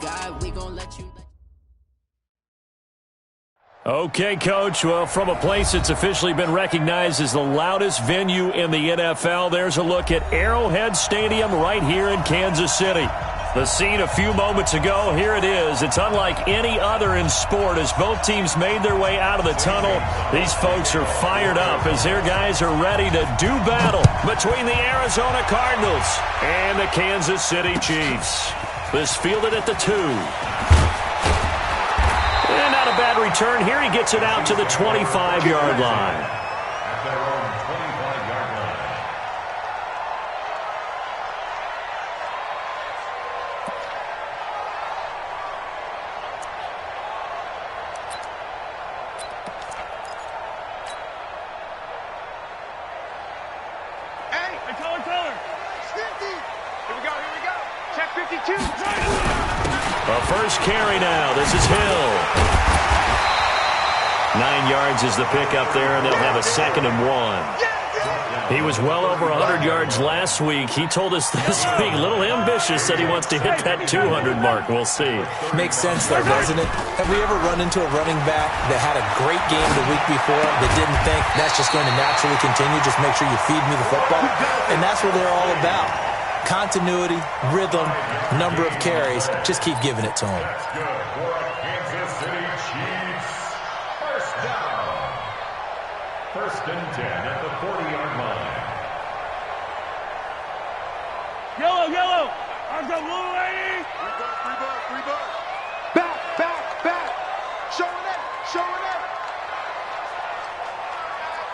God, we gon' let you. Okay, Coach. Well, from a place that's officially been recognized as the loudest venue in the NFL, there's a look at Arrowhead Stadium right here in Kansas City. The scene a few moments ago, here it is. It's unlike any other in sport as both teams made their way out of the tunnel. These folks are fired up as their guys are ready to do battle between the Arizona Cardinals and the Kansas City Chiefs. This fielded at the 2. And not a bad return here. He gets it out to the 25-yard line. A first carry now. This is Hill. 9 yards is the pickup there, and they'll have a 2nd and 1. He was well over 100 yards last week. He told us this week, a little ambitious, said he wants to hit that 200 mark. We'll see. Makes sense, though, doesn't it? Have we ever run into a running back that had a great game the week before that didn't think that's just going to naturally continue? Just make sure you feed me the football. And that's what they're all about. Continuity, rhythm, number of carries. Just keep giving it to them. Kansas City Chiefs. First down. 1st and 10 at the 40-yard line. Yellow. I've got blue lady. Free ball. Back. Showing it.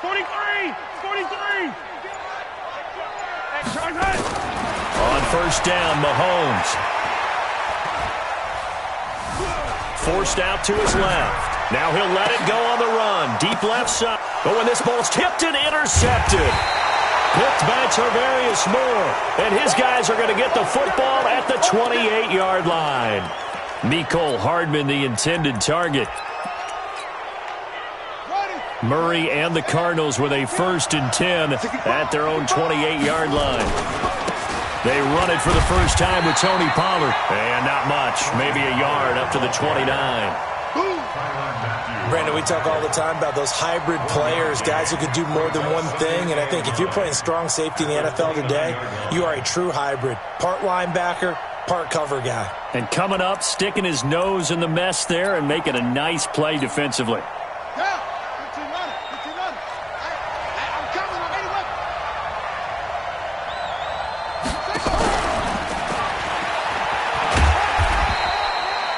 43. On first down, Mahomes. Forced out to his left. Now he'll let it go on the run. Deep left side. But when this ball's tipped and intercepted. Picked by Tarvarius Moore. And his guys are going to get the football at the 28-yard line. Mecole Hardman, the intended target. Murray and the Cardinals with a 1st and 10 at their own 28-yard line. They run it for the first time with Tony Pollard. And not much. Maybe a yard up to the 29. Brandon, we talk all the time about those hybrid players, guys who could do more than one thing. And I think if you're playing strong safety in the NFL today, you are a true hybrid. Part linebacker, part cover guy. And coming up, sticking his nose in the mess there and making a nice play defensively.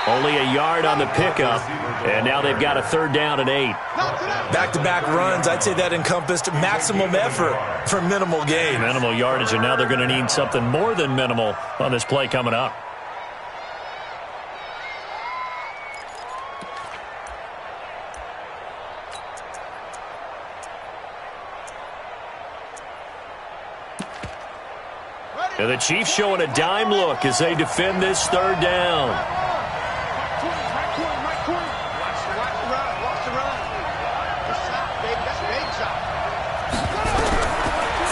Only a yard on the pickup, and now they've got a 3rd down and 8. Back-to-back runs, I'd say that encompassed maximum effort for minimal gain. Minimal yardage, and now they're going to need something more than minimal on this play coming up. And the Chiefs showing a dime look as they defend this 3rd down.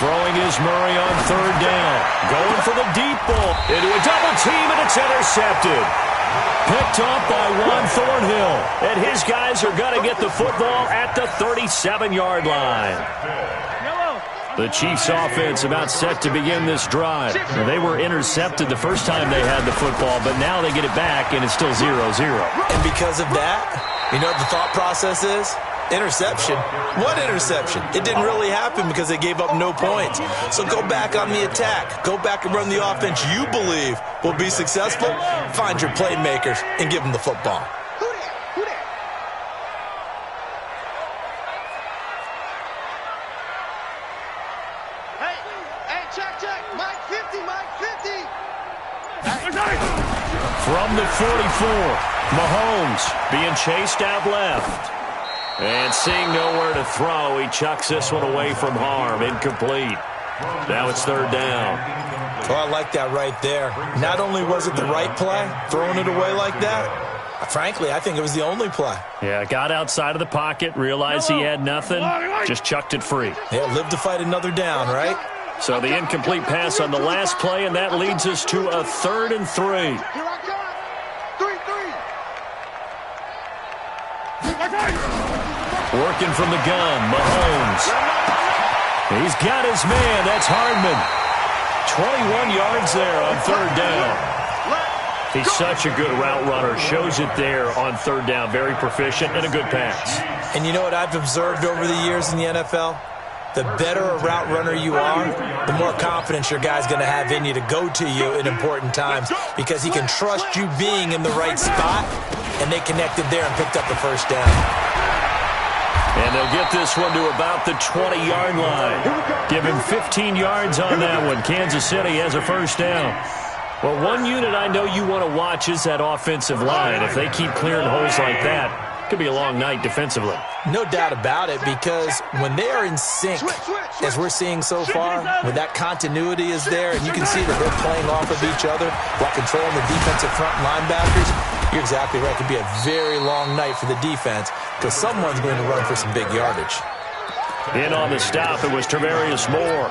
Throwing is Murray on 3rd down. Going for the deep ball. Into a double team, and it's intercepted. Picked off by Juan Thornhill. And his guys are going to get the football at the 37-yard line. The Chiefs offense about set to begin this drive. They were intercepted the first time they had the football, but now they get it back, and it's still 0-0. And because of that, you know what the thought process is? Interception. What interception? It didn't really happen because they gave up no points. So go back on the attack. Go back and run the offense you believe will be successful. Find your playmakers and give them the football. From the 44, Mahomes being chased out left. And seeing nowhere to throw, he chucks this one away from harm. Incomplete. Now it's 3rd down. Oh, I like that right there. Not only was it the right play, throwing it away like that, frankly, I think it was the only play. Yeah, got outside of the pocket, realized he had nothing, just chucked it free. Yeah, live to fight another down, right? So the incomplete pass on the last play, and that leads us to a 3rd and 3. Working from the gun, Mahomes. He's got his man. That's Hardman. 21 yards there on third down. He's such a good route runner. Shows it there on third down. Very proficient and a good pass. And you know what I've observed over the years in the NFL? The better a route runner you are, the more confidence your guy's going to have in you to go to you in important times because he can trust you being in the right spot, and they connected there and picked up the first down. And they'll get this one to about the 20-yard line. Give him 15 yards on that one. Kansas City has a first down. Well, one unit I know you want to watch is that offensive line. If they keep clearing holes like that, it could be a long night defensively. No doubt about it, because when they are in sync, as we're seeing so far, when that continuity is there, and you can see that they're playing off of each other while controlling the defensive front linebackers, you're exactly right. It could be a very long night for the defense because someone's going to run for some big yardage. In on the stop, it was Travarius Moore.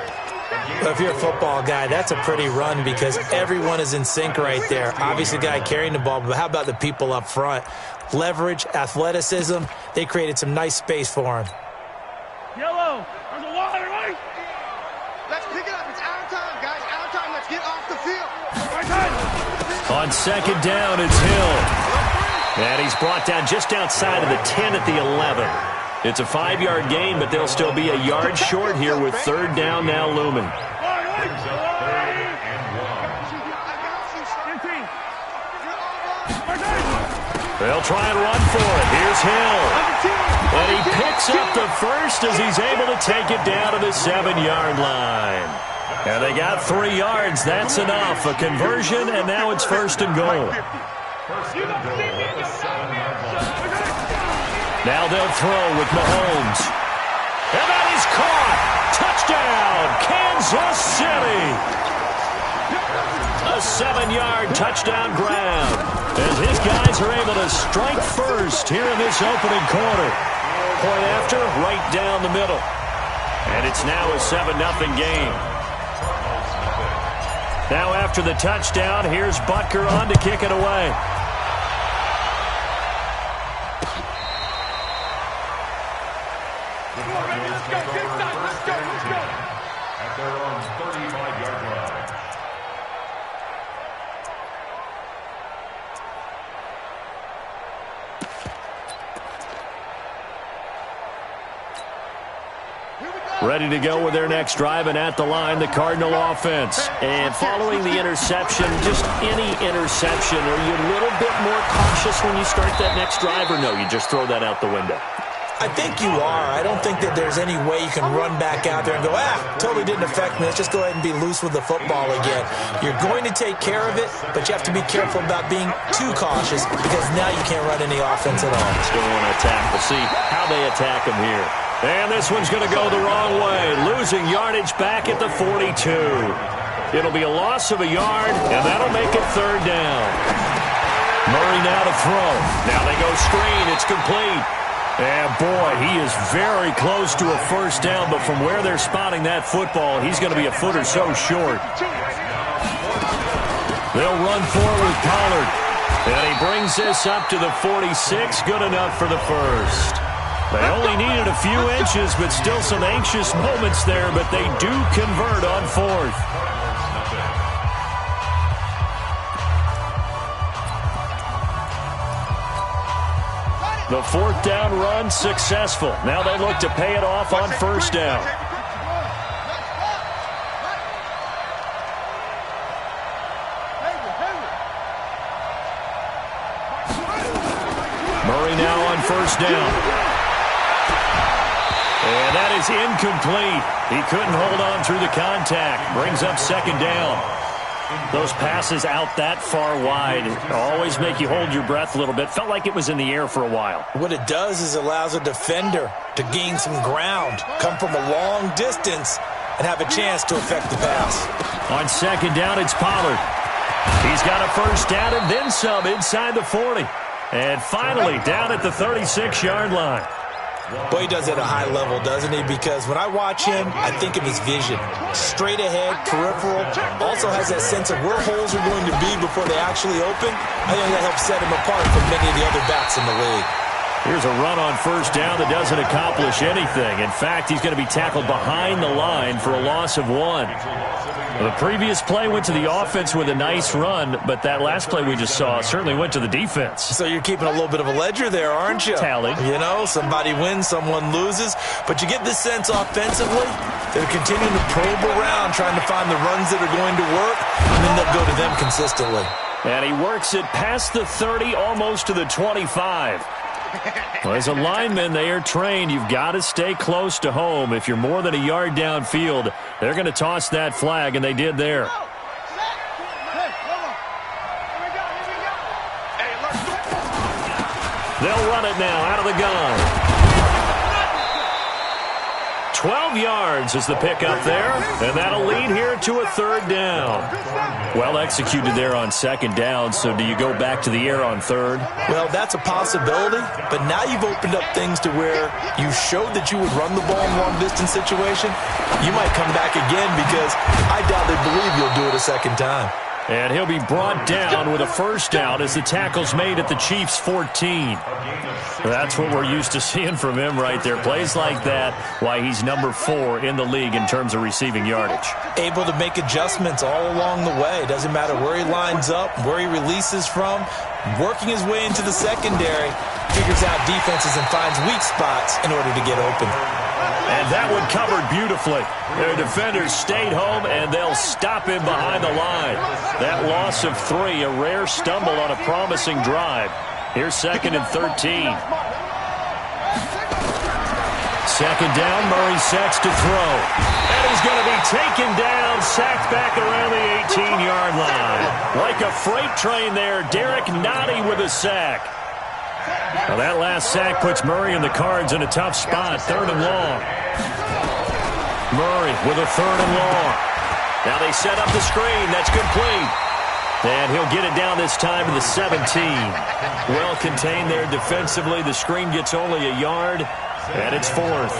Well, if you're a football guy, that's a pretty run because everyone is in sync right there. Obviously, the guy carrying the ball, but how about the people up front? Leverage, athleticism, they created some nice space for him. Yellow, there's a water, right? Let's pick it up. It's our time, guys. Our time. Let's get off the field. On second down, it's Hill. And he's brought down just outside of the 10 at the 11. It's a 5-yard gain, but they'll still be a yard short here with third down now looming. They'll try and run for it. Here's Hill. And he picks up the first as he's able to take it down to the 7-yard line. And they got 3 yards. That's enough. A conversion, and now it's first and goal. Now they'll throw with Mahomes. And that is caught. Touchdown, Kansas City. A 7-yard touchdown grab as his guys are able to strike first here in this opening quarter. Point after, right down the middle. And it's now a 7-0 game. Now after the touchdown, here's Butker on to kick it away. At their own 35-yard line. Ready to go with their next drive, and at the line, the Cardinal offense. And following the interception, just any interception, are you a little bit more cautious when you start that next drive, or no, you just throw that out the window? I think you are. I don't think that there's any way you can run back out there and go, totally didn't affect me. Let's just go ahead and be loose with the football again. You're going to take care of it, but you have to be careful about being too cautious because now you can't run any offense at all. Still want to attack. We'll see how they attack him here. And this one's going to go the wrong way, losing yardage back at the 42. It'll be a loss of a yard, and that'll make it third down. Murray now to throw. Now they go screen. It's complete. And, boy, he is very close to a first down, but from where they're spotting that football, he's going to be a foot or so short. They'll run forward with Pollard. And he brings this up to the 46. Good enough for the first. They only needed a few inches, but still some anxious moments there, but they do convert on fourth. The fourth down run successful. Now they look to pay it off on first down. Murray now on first down. And that is incomplete. He couldn't hold on through the contact. Brings up second down. Those passes out that far wide always make you hold your breath a little bit. Felt like it was in the air for a while. What it does is allows a defender to gain some ground, come from a long distance, and have a chance to affect the pass. On second down, it's Pollard. He's got a first down and then some inside the 40. And finally, down at the 36-yard line. Boy, he does it at a high level, doesn't he? Because when I watch him, I think of his vision. Straight ahead, peripheral, also has that sense of where holes are going to be before they actually open. I think that helps set him apart from many of the other backs in the league. Here's a run on first down that doesn't accomplish anything. In fact, he's going to be tackled behind the line for a loss of 1. The previous play went to the offense with a nice run, but that last play we just saw certainly went to the defense. So you're keeping a little bit of a ledger there, aren't you? Tally. You know, somebody wins, someone loses. But you get this sense offensively, they're continuing to probe around, trying to find the runs that are going to work, and then they'll go to them consistently. And he works it past the 30, almost to the 25. Well, as a lineman, they are trained. You've got to stay close to home. If you're more than a yard downfield, they're going to toss that flag, and they did there. They'll run it now out of the gun. 12 yards is the pickup there, and that'll lead here to a third down. Well executed there on second down, so do you go back to the air on third? Well, that's a possibility, but now you've opened up things to where you showed that you would run the ball in long-distance situation. You might come back again because I doubt they believe you'll do it a second time. And he'll be brought down with a first down as the tackle's made at the Chiefs' 14. That's what we're used to seeing from him right there. Plays like that, why he's number 4 in the league in terms of receiving yardage. Able to make adjustments all along the way. Doesn't matter where he lines up, where he releases from. Working his way into the secondary, figures out defenses and finds weak spots in order to get open. And that one covered beautifully. Their defenders stayed home, and they'll stop him behind the line. That loss of 3, a rare stumble on a promising drive. Here's 2nd and 13. Second down, Murray sets to throw. And he's going to be taken down, sacked back around the 18-yard line. Like a freight train there, Derek Nottie with a sack. Now that last sack puts Murray and the Cards in a tough spot, 3rd and long. Murray with a 3rd and long. Now they set up the screen. That's complete. And he'll get it down this time to the 17. Well contained there defensively. The screen gets only a yard, and it's 4th.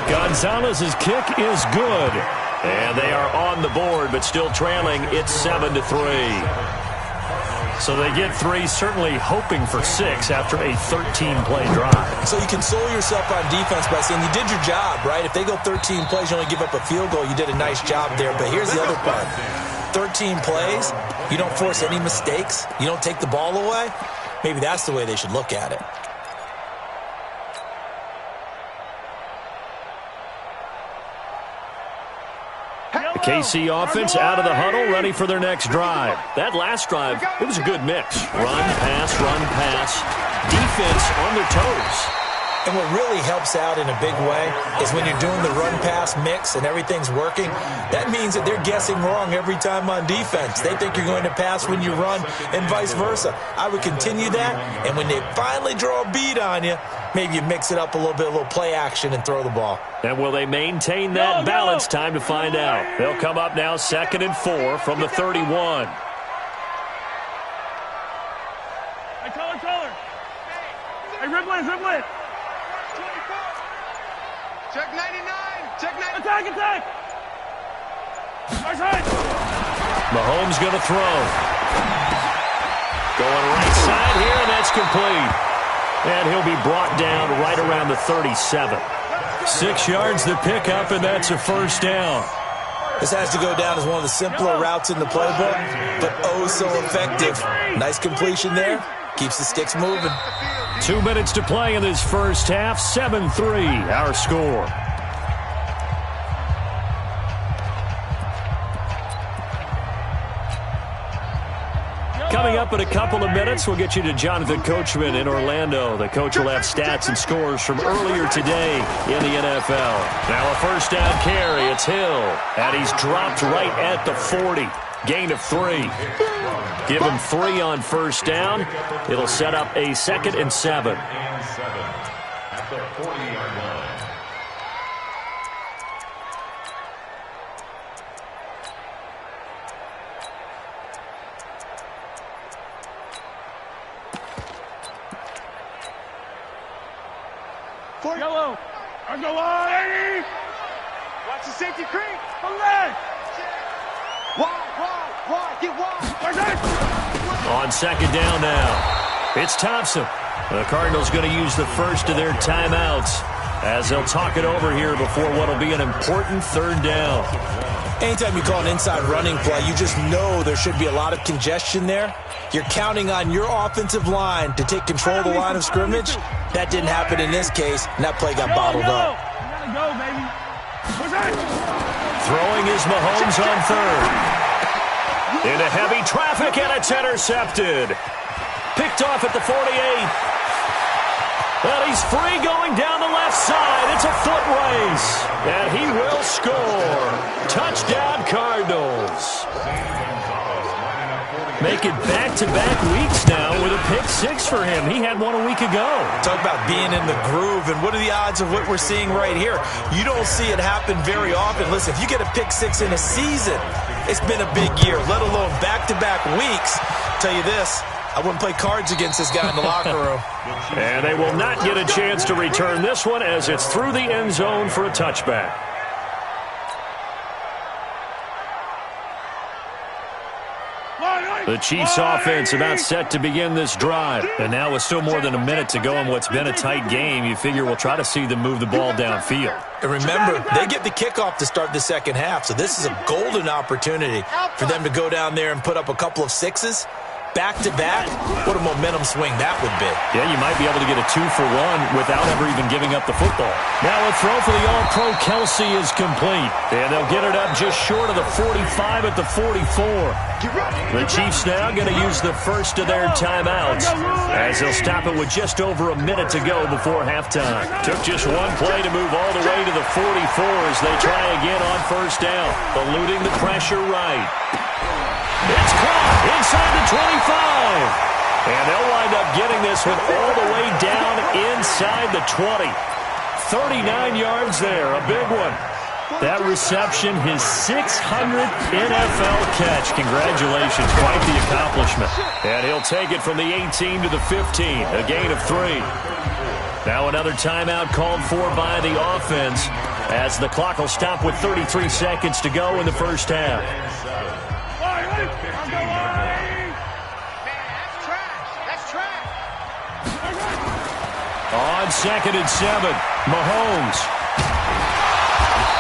Gonzalez's kick is good. And they are on the board, but still trailing. It's 7-3. So they get 3, certainly hoping for 6 after a 13-play drive. So you console yourself on defense by saying you did your job, right? If they go 13 plays, you only give up a field goal, you did a nice job there. But here's the other part. 13 plays, you don't force any mistakes, you don't take the ball away. Maybe that's the way they should look at it. The KC offense out of the huddle, ready for their next drive. That last drive, it was a good mix. Run, pass, defense on their toes. And what really helps out in a big way is when you're doing the run-pass mix and everything's working, that means that they're guessing wrong every time on defense. They think you're going to pass when you run and vice versa. I would continue that, and when they finally draw a beat on you, maybe you mix it up a little bit, a little play action, and throw the ball. And will they maintain that balance? Time to find out. They'll come up now 2nd and 4 from the 31. Hey, color. Hey, Riblet. Check 99. Attack. Right. Mahomes going to throw. Going right side here, and that's complete. And he'll be brought down right around the 37. 6 yards to pick up, and that's a first down. This has to go down as one of the simpler routes in the playbook, but oh so effective. Nice completion there. Keeps the sticks moving. 2 minutes to play in this first half. 7-3, our score. Coming up in a couple of minutes, we'll get you to Jonathan Coachman in Orlando. The coach will have stats and scores from earlier today in the NFL. Now a first down carry. It's Hill, and he's dropped right at the 40. Gain of 3. Give him 3 on first down. It'll set up a 2nd and 7. At the 40-yard line. Yellow. On the line. Watch the safety creep. On left. Wide. Get wide. On second down now. It's Thompson. The Cardinals going to use the first of their timeouts as they'll talk it over here before what will be an important third down. Anytime you call an inside running play, you just know there should be a lot of congestion there. You're counting on your offensive line to take control of the line of scrimmage. That didn't happen in this case, and that play got bottled up. Throwing is Mahomes on third. Into heavy traffic, and it's intercepted. Picked off at the 48. Well, he's free going down the left side. It's a foot race, and he will score. Touchdown, Cardinals. Make it back-to-back weeks now with a pick six for him. He had one a week ago. Talk about being in the groove, and what are the odds of what we're seeing right here? You don't see it happen very often. Listen, if you get a pick six in a season, it's been a big year, let alone back-to-back weeks. I'll tell you this, I wouldn't play cards against this guy in the locker room. And they will not get a chance to return this one as it's through the end zone for a touchback. The Chiefs offense about set to begin this drive. And now with still more than a minute to go in what's been a tight game, you figure we'll try to see them move the ball downfield. And remember, they get the kickoff to start the second half, so this is a golden opportunity for them to go down there and put up a couple of sixes. Back-to-back, what a momentum swing that would be. Yeah, you might be able to get a 2-for-1 without ever even giving up the football. Now a throw for the All-Pro Kelsey is complete. And they'll get it up just short of the 45 at the 44. The Chiefs now going to use the first of their timeouts as they'll stop it with just over a minute to go before halftime. Took just one play to move all the way to the 44 as they try again on first down. Eluding the pressure right. It's caught inside the 25. And they'll wind up getting this one all the way down inside the 20. 39 yards there, a big one. That reception, his 600th NFL catch. Congratulations, quite the accomplishment. And he'll take it from the 18 to the 15, a gain of 3. Now another timeout called for by the offense as the clock will stop with 33 seconds to go in the first half. On 2nd and 7, Mahomes.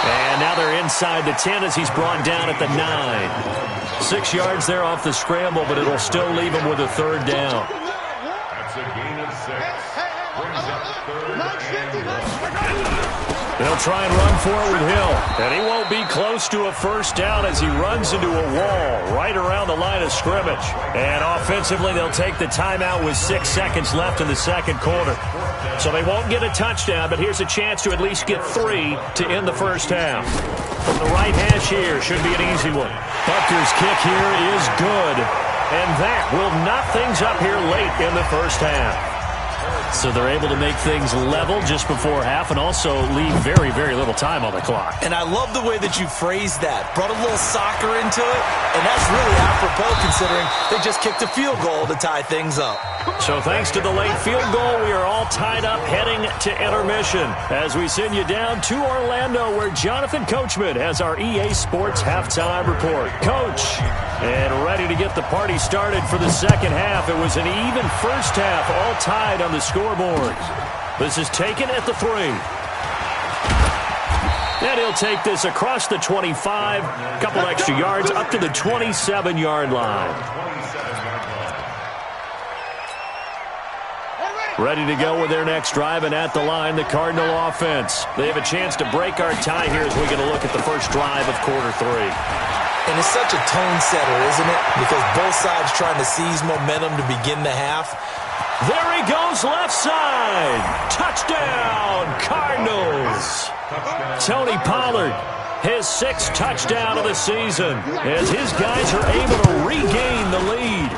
And now they're inside the 10 as he's brought down at the 9. 6 yards there off the scramble, but it'll still leave him with a third down. That's a gain of 6. Brings up third and 1. They'll try and run for it with Hill. And he won't be close to a first down as he runs into a wall right around the line of scrimmage. And offensively, they'll take the timeout with 6 seconds left in the second quarter. So they won't get a touchdown, but here's a chance to at least get 3 to end the first half. From the right hash here, should be an easy one. Butker's kick here is good. And that will knot things up here late in the first half. So they're able to make things level just before half and also leave very, very little time on the clock. And I love the way that you phrased that. Brought a little soccer into it, and that's really apropos considering they just kicked a field goal to tie things up. So thanks to the late field goal, we are all tied up heading to intermission as we send you down to Orlando where Jonathan Coachman has our EA Sports halftime report. Coach, and ready to get the party started for the second half. It was an even first half, all tied on the scoreboard. This is taken at the 3. And he'll take this across the 25, a couple extra yards up to the 27-yard line. Ready to go with their next drive, and at the line, the Cardinal offense. They have a chance to break our tie here as we get a look at the first drive of quarter 3. And it's such a tone setter, isn't it? Because both sides trying to seize momentum to begin the half. There he goes, left side. Touchdown, Cardinals. Tony Pollard, his 6th touchdown of the season, as his guys are able to regain the lead.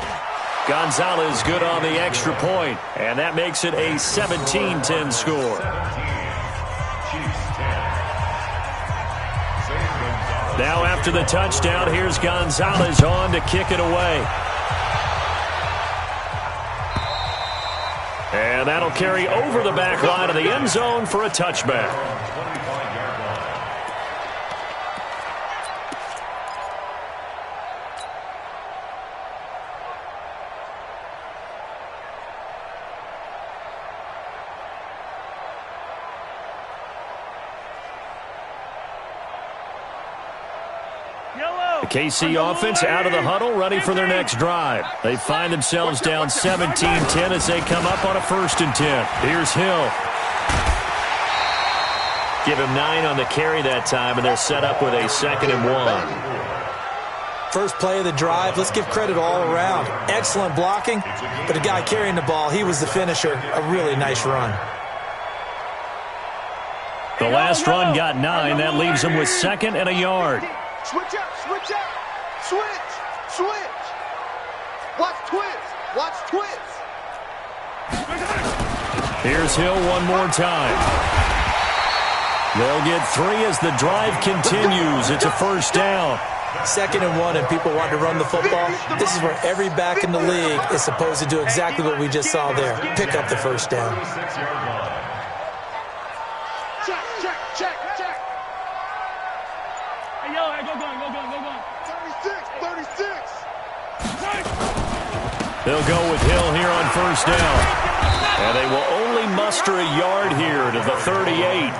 Gonzalez good on the extra point, and that makes it a 17-10 score. Now after the touchdown, here's Gonzalez on to kick it away. And that'll carry over the back line of the end zone for a touchback. The KC offense out of the huddle, ready for their next drive. They find themselves down 17-10 as they come up on a 1st and 10. Here's Hill. Give him 9 on the carry that time, and they're set up with a 2nd and 1. First play of the drive, let's give credit all around. Excellent blocking, but the guy carrying the ball, he was the finisher. A really nice run. The last run got 9. That leaves him with 2nd and a yard. Switch up, switch up. Switch, switch. Watch twist, watch twist. Here's Hill one more time. They'll get 3 as the drive continues. It's a 1st down. 2nd and 1, and people want to run the football. This is where every back in the league is supposed to do exactly what we just saw there. Pick up the 1st down. Check, check, check, check. Hey, yo, hey, go going. 36. They'll go with Hill here on 1st down. And they will only muster a yard here to the 38.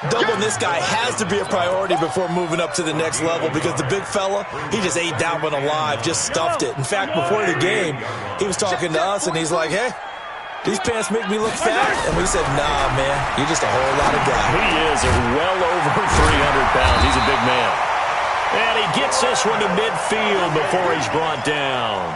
Doubling this guy has to be a priority before moving up to the next level because the big fella, he just ate that one alive, just stuffed it. In fact, before the game, he was talking to us, and he's like, hey, these pants make me look fat. And we said, nah, man, you're just a whole lot of guy. He is well over 300 pounds. He's a big man. And he gets this one to midfield before he's brought down.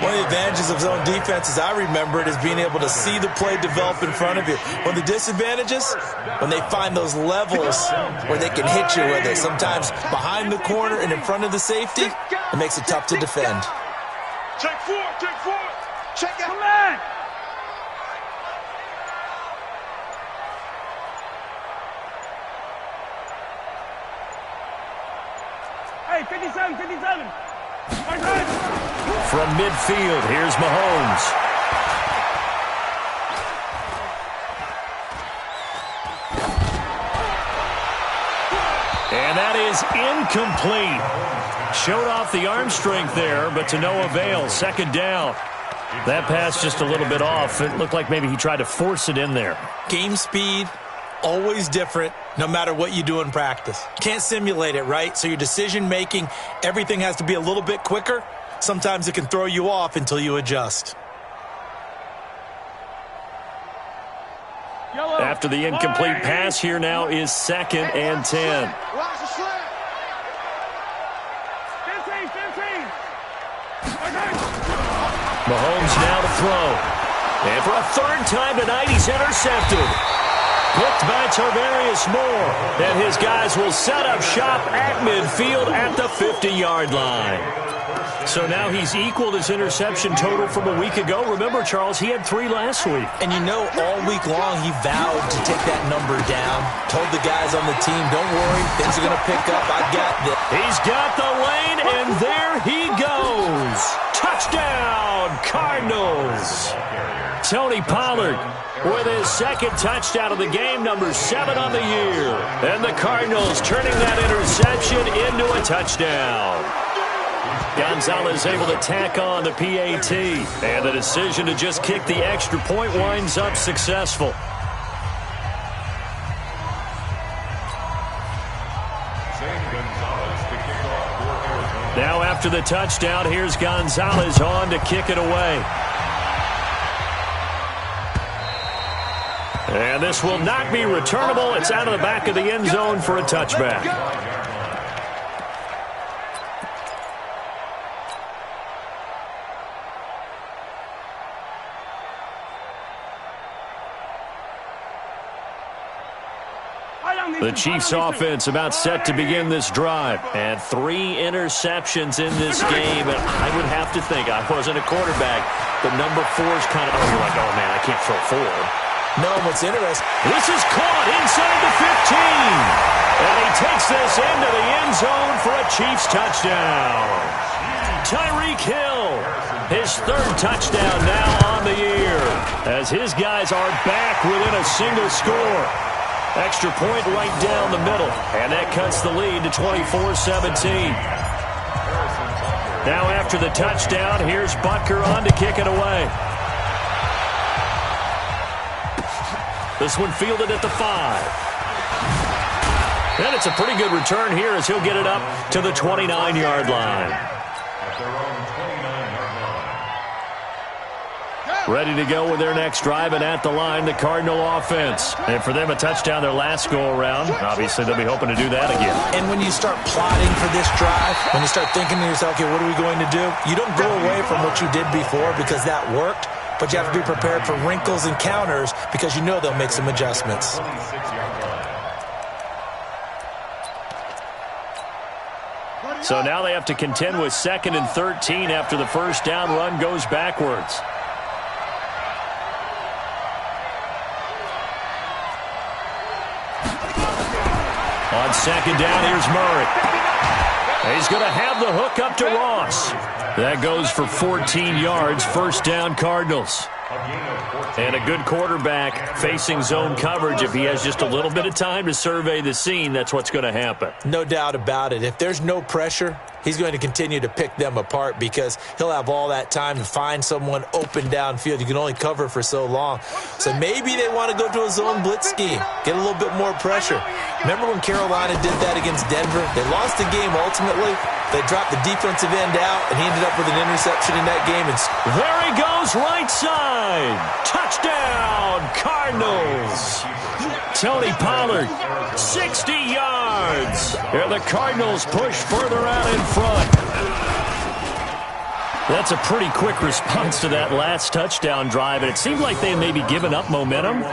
One of the advantages of zone defense, as I remember it, is being able to see the play develop in front of you. One of the disadvantages, when they find those levels where they can hit you with it, sometimes behind the corner and in front of the safety, it makes it tough to defend. Check forward. Check out. Come on. Hey, 57. From midfield, here's Mahomes. And that is incomplete. Showed off the arm strength there, but to no avail. 2nd down. That pass just a little bit off. It looked like maybe he tried to force it in there. Game speed, always different, no matter what you do in practice. Can't simulate it, right? So your decision-making, everything has to be a little bit quicker. Sometimes it can throw you off until you adjust. After the incomplete pass, here now is 2nd and 10. Watch the slant. 15. Mahomes now to throw. And for a 3rd time tonight, he's intercepted. Picked by Tarvarius Moore. And his guys will set up shop at midfield at the 50-yard line. So now he's equaled his interception total from a week ago. Remember, Charles, he had 3 last week. And you know, all week long, he vowed to take that number down. Told the guys on the team, don't worry, things are going to pick up. I got this. He's got the lane, and there he goes. Touchdown, Cardinals. Tony Pollard with his 2nd touchdown of the game, number 7 on the year. And the Cardinals turning that interception into a touchdown. Gonzalez able to tack on the PAT. And the decision to just kick the extra point winds up successful. Now after the touchdown, here's Gonzalez on to kick it away. And this will not be returnable. It's out of the back of the end zone for a touchback. The Chiefs offense about set to begin this drive. And 3 interceptions in this game. And I would have to think, I wasn't a quarterback, but number 4 is kind of, you're like, oh man, I can't throw 4. No, what's interesting, this is caught inside the 15. And he takes this into the end zone for a Chiefs touchdown. Tyreek Hill, his 3rd touchdown now on the year, as his guys are back within a single score. Extra point right down the middle, and that cuts the lead to 24-17. Now after the touchdown, here's Butker on to kick it away. This one fielded at the 5. And it's a pretty good return here as he'll get it up to the 29-yard line. Ready to go with their next drive, and at the line, the Cardinal offense. And for them, a touchdown their last go-around. Obviously, they'll be hoping to do that again. And when you start plotting for this drive, when you start thinking to yourself, okay, what are we going to do? You don't go away from what you did before because that worked, but you have to be prepared for wrinkles and counters because you know they'll make some adjustments. So now they have to contend with 2nd and 13 after the first down run goes backwards. On 2nd down, here's Murray. He's going to have the hook up to Ross. That goes for 14 yards, first down Cardinals. And a good quarterback facing zone coverage. If he has just a little bit of time to survey the scene, that's what's going to happen. No doubt about it. If there's no pressure, he's going to continue to pick them apart because he'll have all that time to find someone open downfield. You can only cover for so long. So maybe they want to go to a zone blitz scheme, get a little bit more pressure. Remember when Carolina did that against Denver? They lost the game ultimately. They dropped the defensive end out, and he ended up with an interception in that game. And there he goes, right side. Touchdown, Cardinals. Tony Pollard, 60 yards. And the Cardinals push further out in front. That's a pretty quick response to that last touchdown drive, and it seemed like they may be giving up momentum.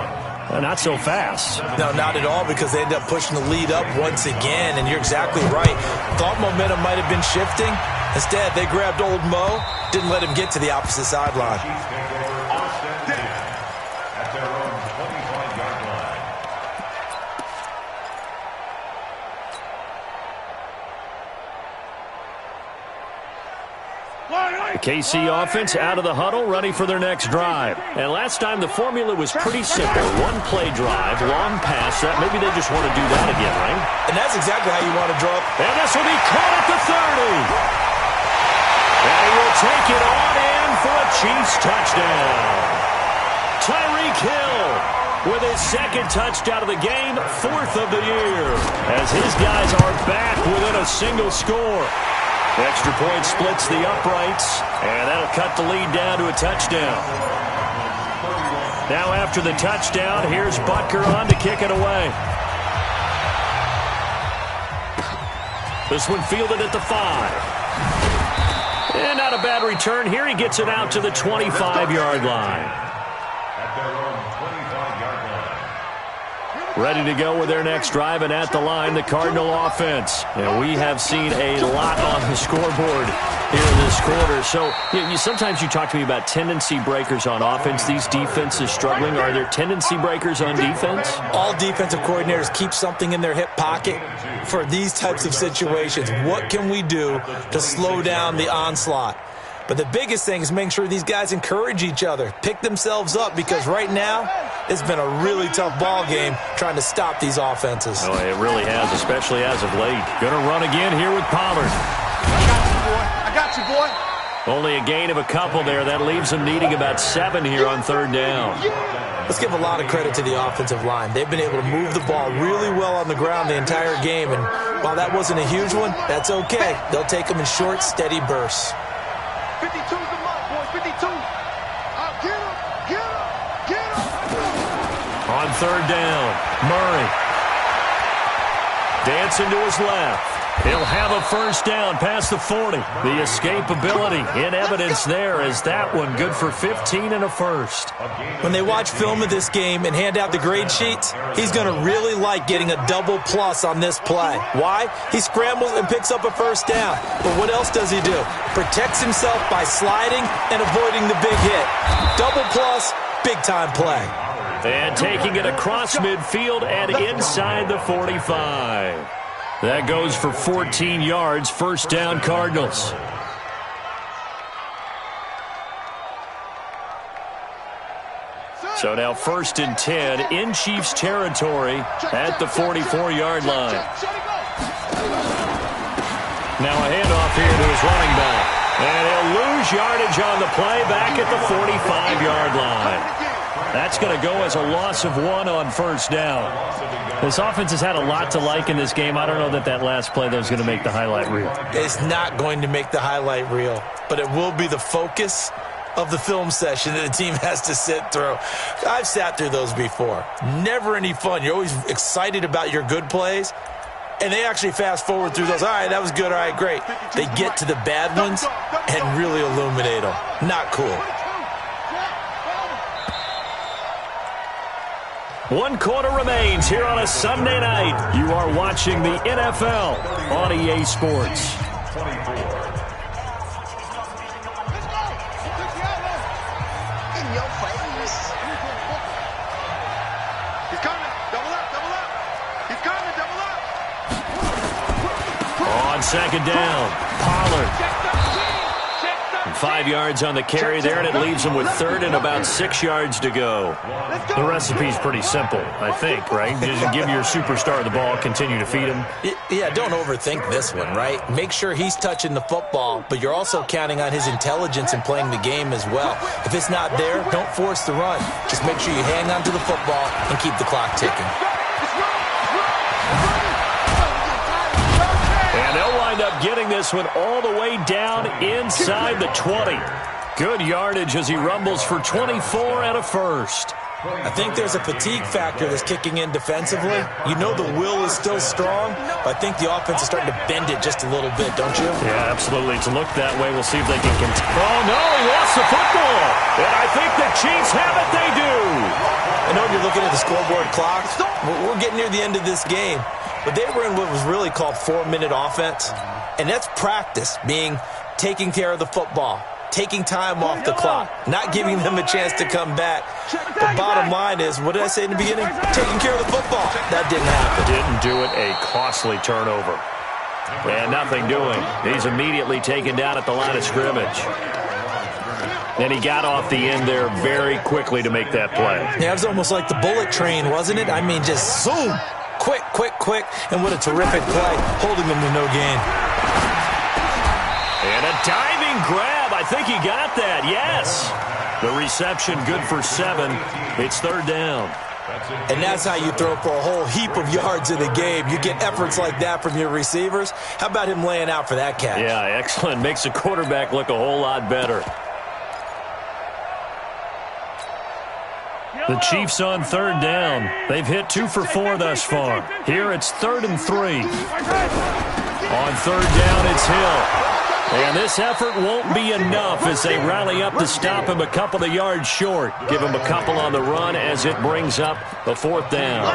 Not so fast. No, not at all, because they ended up pushing the lead up once again, and you're exactly right. Thought momentum might have been shifting. Instead, they grabbed old Mo, didn't let him get to the opposite sideline. The KC offense out of the huddle, ready for their next drive. And last time the formula was pretty simple. One play drive, long pass. Maybe they just want to do that again, right? And that's exactly how you want to draw. And this will be caught at the 30. And he will take it on in for a Chiefs touchdown. Tyreek Hill with his 2nd touchdown of the game, 4th of the year. As his guys are back within a single score. Extra point splits the uprights, and that'll cut the lead down to a touchdown. Now after the touchdown, here's Butker on to kick it away. This one fielded at the 5. And not a bad return here. He gets it out to the 25-yard line. Ready to go with their next drive, and at the line, the Cardinal offense. And we have seen a lot on the scoreboard here this quarter. So sometimes you talk to me about tendency breakers on offense. These defenses struggling. Are there tendency breakers on defense? All defensive coordinators keep something in their hip pocket for these types of situations. What can we do to slow down the onslaught? But the biggest thing is making sure these guys encourage each other, pick themselves up, because right now it's been a really tough ball game trying to stop these offenses. Oh, it really has, especially as of late. Going to run again here with Pollard. I got you, boy. Only a gain of a couple there. That leaves them needing about 7 here on 3rd down. Let's give a lot of credit to the offensive line. They've been able to move the ball really well on the ground the entire game. And while that wasn't a huge one, that's okay. They'll take them in short, steady bursts. 52's the mark, boys. 52. Get him. On 3rd down, Murray. Dancing to his left. He'll have a first down past the 40. The escapability in evidence there as that one good for 15 and a first. When they watch film of this game and hand out the grade sheets, he's going to really like getting a double plus on this play. Why? He scrambles and picks up a first down. But what else does he do? Protects himself by sliding and avoiding the big hit. Double plus, big time play. And taking it across midfield and inside the 45. That goes for 14 yards, first down Cardinals. So now 1st and 10 in Chiefs territory at the 44-yard line. Now a handoff here to his running back. And he'll lose yardage on the play back at the 45-yard line. That's going to go as a loss of 1 on first down. This offense has had a lot to like in this game. I don't know that last play, though, is going to make the highlight reel. It's not going to make the highlight reel, but it will be the focus of the film session that the team has to sit through. I've sat through those before. Never any fun. You're always excited about your good plays, and they actually fast forward through those. All right, that was good. All right, great. They get to the bad ones and really illuminate them. Not cool. 1 quarter remains here on a Sunday night. You are watching the NFL on EA Sports. On second down, Pollard. 5 yards on the carry there, and it leaves them with 3rd and about 6 yards to go. The recipe's pretty simple, I think, right? Just give your superstar the ball, continue to feed him. Yeah, don't overthink this one, right? Make sure he's touching the football, but you're also counting on his intelligence in playing the game as well. If it's not there, don't force the run. Just make sure you hang on to the football and keep the clock ticking. And they'll wind up getting this one all the way down inside the 20. Good yardage as he rumbles for 24 and a first. I think there's a fatigue factor that's kicking in defensively. You know the will is still strong, but I think the offense is starting to bend it just a little bit, don't you? Yeah, absolutely. It's looked that way. We'll see if they can continue. Oh, no, he lost the football. And I think the Chiefs have it. They do. I know you're looking at the scoreboard clock. We're getting near the end of this game. But they were in what was really called 4-minute offense. And that's practice, being taking care of the football, taking time off the clock, not giving them a chance to come back. The bottom line is, what did I say in the beginning? Taking care of the football. That didn't happen. Didn't do it. A costly turnover. And nothing doing. He's immediately taken down at the line of scrimmage. And he got off the end there very quickly to make that play. Yeah, it was almost like the bullet train, wasn't it? I mean, just zoom. Quick, quick, quick. And what a terrific play, holding them to no gain. And a diving grab. I think he got that. Yes. The reception good for 7. It's 3rd down. And that's how you throw for a whole heap of yards in the game. You get efforts like that from your receivers. How about him laying out for that catch? Yeah, excellent. Makes the quarterback look a whole lot better. The Chiefs on 3rd down. They've hit 2 for 4 thus far. Here it's 3rd and 3. On 3rd down, it's Hill. And this effort won't be enough as they rally up to stop him a couple of yards short. Give him a couple on the run as it brings up the 4th down.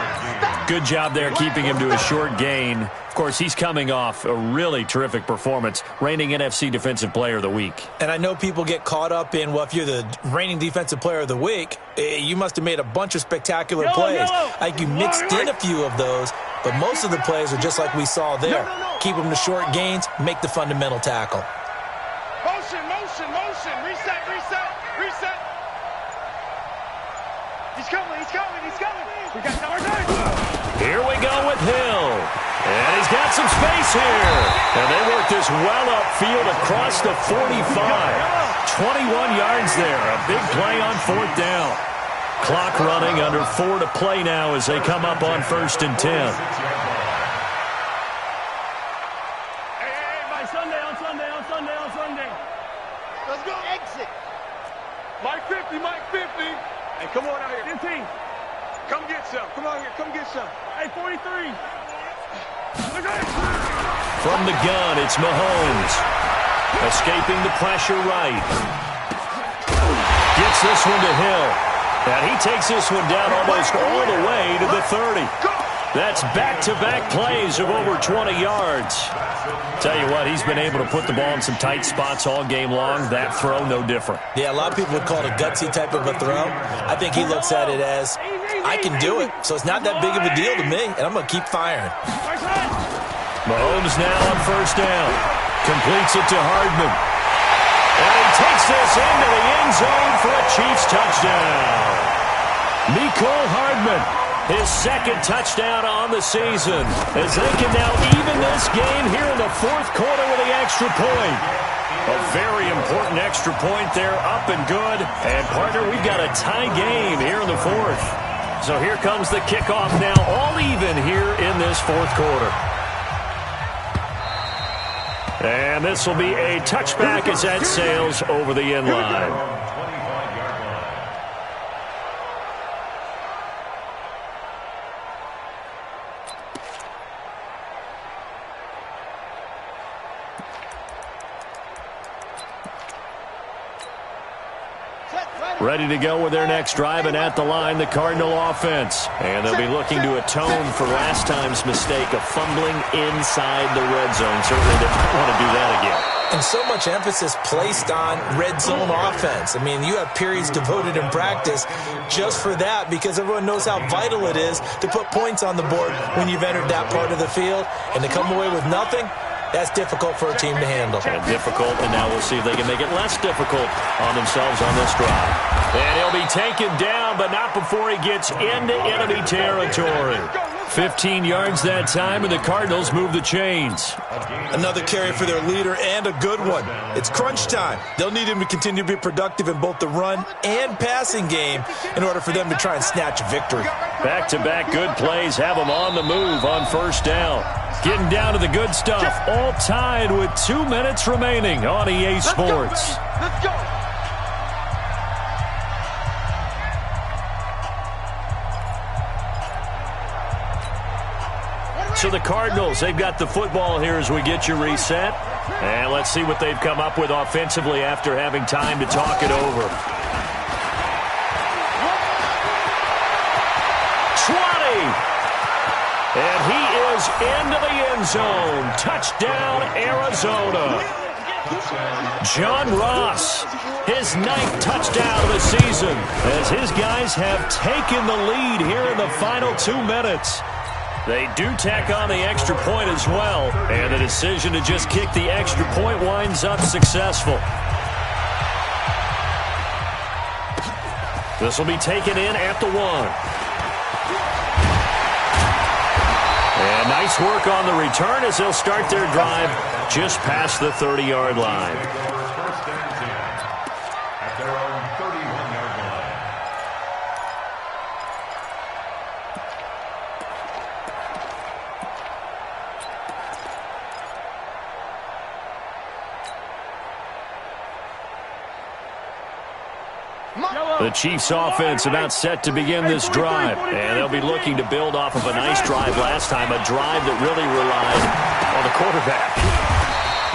Good job there keeping him to a short gain. Of course, he's coming off a really terrific performance, reigning NFC Defensive Player of the Week. And I know people get caught up in, well, if you're the reigning Defensive Player of the Week, you must have made a bunch of spectacular plays. Like you mixed in a few of those, but most of the plays are just like we saw there. Keep them to short gains, make the fundamental tackle. Motion, motion, motion. Reset, reset, reset. He's coming, he's coming, he's coming. We got our time. Here we go with Hill. And he's got some space here. And they work this well upfield across the 45. 21 yards there. A big play on 4th down. Clock running, under 4 to play now as they come up on 1st and 10. Hey, Sunday, on Sunday, on Sunday, on Sunday. Let's go. Exit. Mike 50, Mike 50. Hey, come on out here. 15. Come get some. Come on here. Come get some. Hey, 43. From the gun, it's Mahomes. Escaping the pressure right. Gets this one to Hill. And he takes this one down almost all the way to the 30. That's back-to-back plays of over 20 yards. Tell you what, he's been able to put the ball in some tight spots all game long. That throw, no different. Yeah, a lot of people would call it a gutsy type of a throw. I think he looks at it as, I can do it, so it's not that big of a deal to me, and I'm going to keep firing. Mahomes now on 1st down. Completes it to Hardman. And he takes this into the end zone for a Chiefs touchdown. Mecole Hardman his second touchdown on the season, as they can now even this game here in the fourth quarter with the extra point. A very important extra point there, up and good. And, partner, we've got a tie game here in the fourth. So here comes the kickoff now, all even here in this fourth quarter. And this will be a touchback as that sails over the end line. Ready to go with their next drive, and at the line, the Cardinal offense. And they'll be looking to atone for last time's mistake of fumbling inside the red zone. Certainly they don't want to do that again. And so much emphasis placed on red zone offense. I mean, you have periods devoted in practice just for that, because everyone knows how vital it is to put points on the board when you've entered that part of the field. And to come away with nothing, that's difficult for a team to handle. And difficult, and now we'll see if they can make it less difficult on themselves on this drive. And he'll be taken down, but not before he gets into enemy territory. 15 yards that time, and the Cardinals move the chains. Another carry for their leader, and a good one. It's crunch time. They'll need him to continue to be productive in both the run and passing game in order for them to try and snatch a victory. Back-to-back good plays have them on the move on first down. Getting down to the good stuff, all tied with 2 minutes remaining on EA Sports. Let's go. So the Cardinals, they've got the football here as we get you reset. And let's see what they've come up with offensively after having time to talk it over. 20. And he is into the end zone. Touchdown, Arizona. John Ross, his 9th touchdown of the season, as his guys have taken the lead here in the final 2 minutes. They do tack on the extra point as well, and the decision to just kick the extra point winds up successful. This will be taken in at the 1. And nice work on the return as they'll start their drive just past the 30-yard line. First and 10 at their own 31-yard line. The Chiefs offense about set to begin this drive, and they'll be looking to build off of a nice drive last time, a drive that really relied on the quarterback.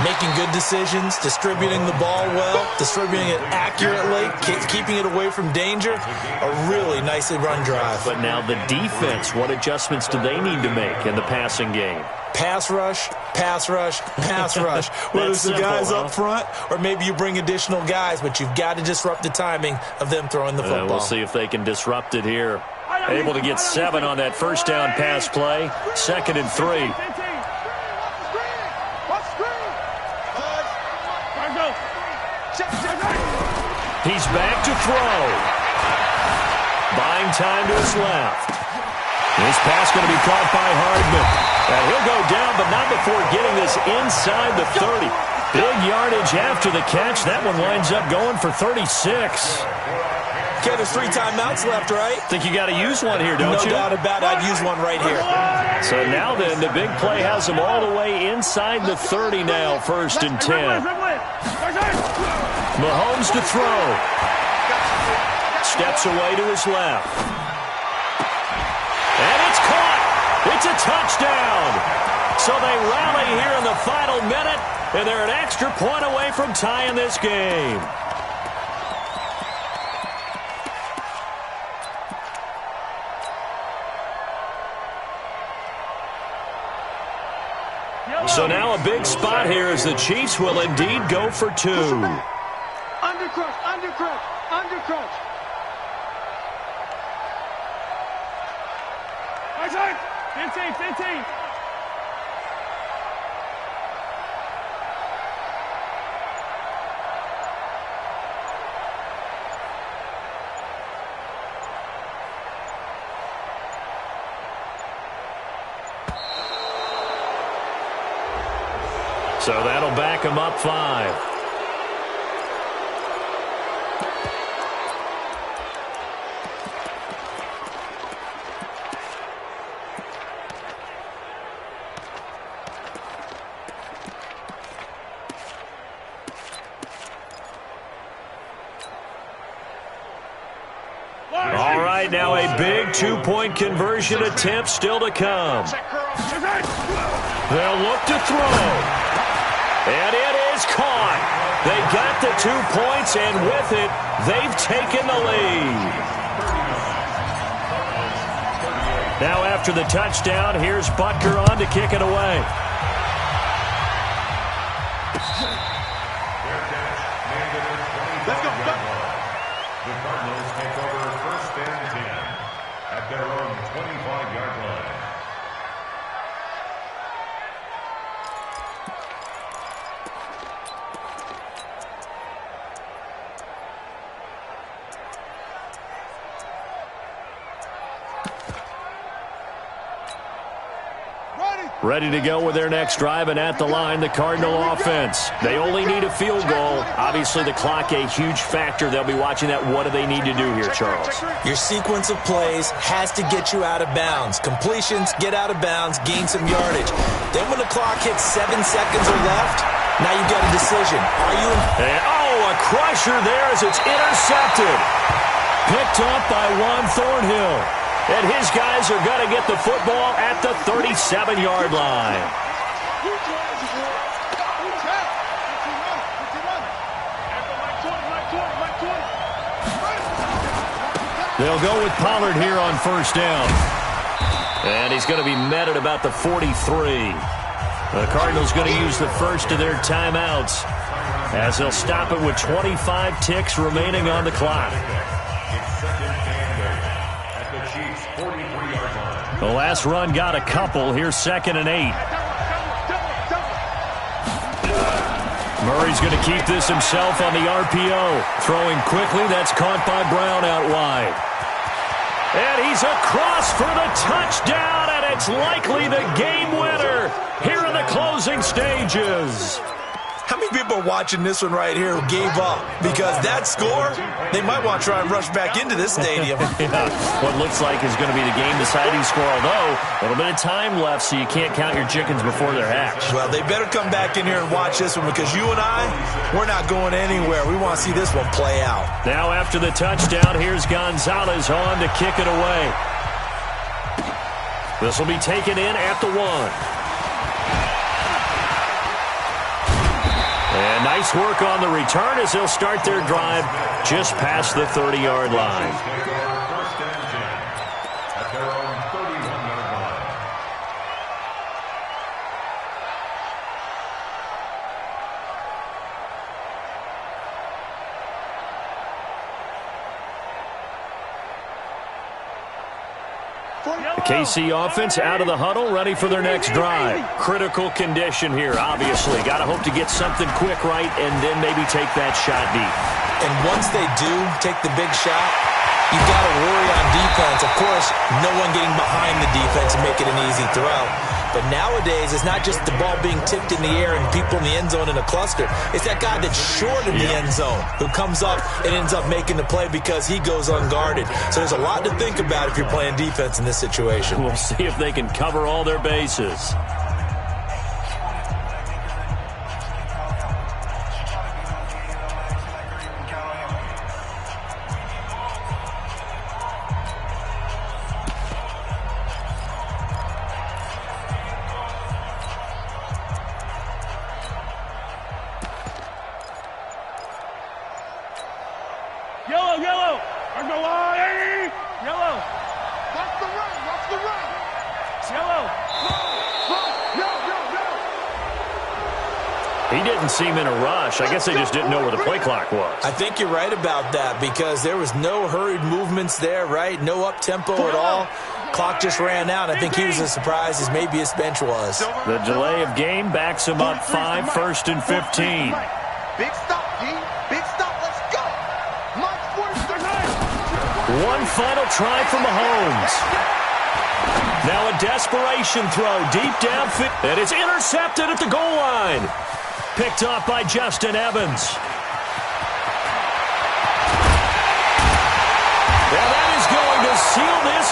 Making good decisions, distributing the ball well, distributing it accurately, keeping it away from danger. A really nicely run drive. But now the defense, what adjustments do they need to make in the passing game? Pass rush, pass rush, pass rush. Whether it's the guys up front or maybe you bring additional guys, but you've got to disrupt the timing of them throwing the football. We'll see if they can disrupt it here. Able to get 7 on that first down pass play. 2nd and 3. He's back to throw. Buying time to his left. This pass going to be caught by Hardman. And he'll go down, but not before getting this inside the 30. Big yardage after the catch. That one winds up going for 36. Okay, there's 3 timeouts left, right? Think you got to use one here, don't you? No doubt about it. I'd use one right here. So now then, the big play has them all the way inside the 30 now, 1st and 10. Mahomes to throw. Steps away to his left. And it's caught. It's a touchdown. So they rally here in the final minute, and they're an extra point away from tying this game. So now a big spot here as the Chiefs will indeed go for 2. Undercrush, undercrush, undercrush. 15. So that'll back him up 5. All right, now a big two-point conversion attempt still to come. They'll look to throw. And it is caught. They got the 2 points, and with it, they've taken the lead. Now after the touchdown, here's Butker on to kick it away. Let's go. The Cardinals take over 1st and 10 at their own 25-yard line. Ready to go with their next drive, and at the line, the Cardinal offense. They only need a field goal. Obviously, the clock a huge factor. They'll be watching that. What do they need to do here, Charles? Your sequence of plays has to get you out of bounds. Completions, get out of bounds, gain some yardage. Then when the clock hits 7 seconds or left, now you've got a decision. Are you a crusher there as it's intercepted. Picked up by Juan Thornhill. And his guys are going to get the football at the 37-yard line. They'll go with Pollard here on 1st down. And he's going to be met at about the 43. The Cardinals going to use the first of their timeouts as they'll stop it with 25 ticks remaining on the clock. The last run got a couple. Here's 2nd and 8. Murray's going to keep this himself on the RPO. Throwing quickly. That's caught by Brown out wide. And he's across for the touchdown, and it's likely the game winner here in the closing stages. How many people are watching this one right here who gave up? Because that score, they might want to try and rush back into this stadium. Yeah, what looks like is going to be the game-deciding score, although a little bit of time left, so you can't count your chickens before they're hatched. Well, they better come back in here and watch this one, because you and I, we're not going anywhere. We want to see this one play out. Now after the touchdown, here's Gonzalez on to kick it away. This will be taken in at the 1. And nice work on the return as they'll start their drive just past the 30-yard line. The KC offense out of the huddle, ready for their next drive. Critical condition here, obviously. Got to hope to get something quick right and then maybe take that shot deep. And once they do take the big shot, you've got to worry on defense. Of course, no one getting behind the defense and make it an easy throw. But nowadays, it's not just the ball being tipped in the air and people in the end zone in a cluster. It's that guy that's short in the end zone who comes up and ends up making the play because he goes unguarded. So there's a lot to think about if you're playing defense in this situation. We'll see if they can cover all their bases. Yellow. On the line. Yellow. Watch the run. Yellow. He didn't seem in a rush. I guess they just didn't know where the play clock was. I think you're right about that because there was no hurried movements there, right? No up-tempo at all. Clock just ran out. I think he was as surprised as maybe his bench was. The delay of game backs him up 5, 1st and 15. Big stop, G. Big stop. Let's go. March 49. One final try for Mahomes. Now a desperation throw deep downfield, and it's intercepted at the goal line. Picked up by Justin Evans. And that is going to seal this